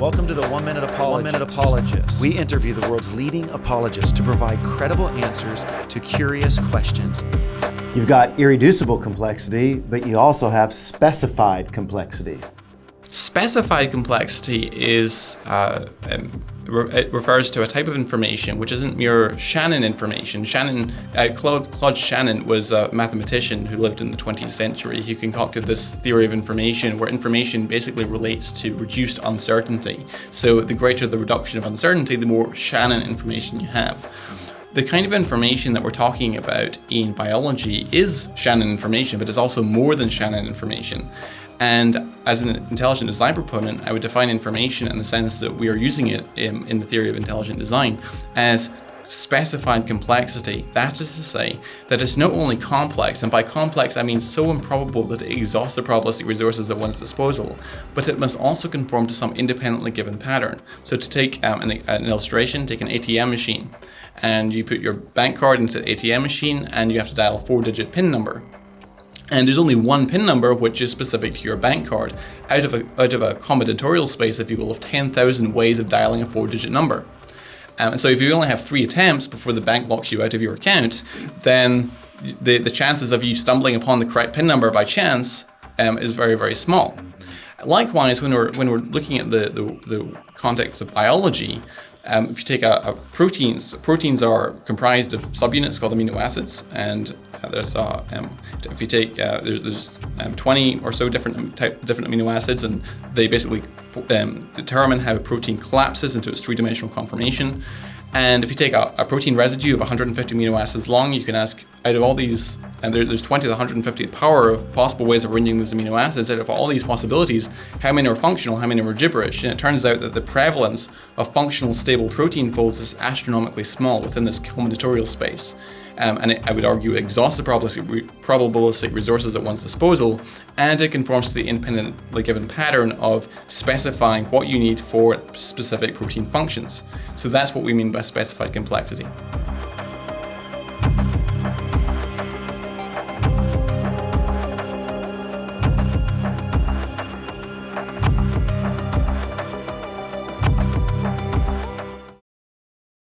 Welcome to the 1 Minute Apologist. We interview the world's leading apologists to provide credible answers to curious questions. You've got irreducible complexity, but you also have specified complexity. Specified complexity is it refers to a type of information which isn't mere Shannon information. Claude Shannon was a mathematician who lived in the 20th century. He concocted this theory of information where information basically relates to reduced uncertainty. So the greater the reduction of uncertainty, the more Shannon information you have. The kind of information that we're talking about in biology is Shannon information, but it's also more than Shannon information. And as an intelligent design proponent, I would define information in the sense that we are using it in the theory of intelligent design as specified complexity. That is to say that it's not only complex, and by complex I mean so improbable that it exhausts the probabilistic resources at one's disposal, but it must also conform to some independently given pattern. So to take an illustration, take an ATM machine, and you put your bank card into the ATM machine and you have to dial a 4-digit PIN number. And there's only one PIN number which is specific to your bank card out of a combinatorial space, if you will, of 10,000 ways of dialing a 4-digit number. And so if you only have 3 attempts before the bank locks you out of your account, then the chances of you stumbling upon the correct PIN number by chance is very, very small. Likewise, when we're looking at the context of biology, if you take proteins are comprised of subunits called amino acids, and there's 20 or so different amino acids, and they basically determine how a protein collapses into its 3-dimensional conformation. And if you take a protein residue of 150 amino acids long, you can ask, out of all these, and there's 20 to the 150th power of possible ways of arranging those amino acids, out of all these possibilities, how many are functional, how many are gibberish? And it turns out that the prevalence of functional stable protein folds is astronomically small within this combinatorial space. I would argue it exhausts the probabilistic resources at one's disposal, and it conforms to the independently given pattern of specifying what you need for specific protein functions. So that's what we mean by specified complexity.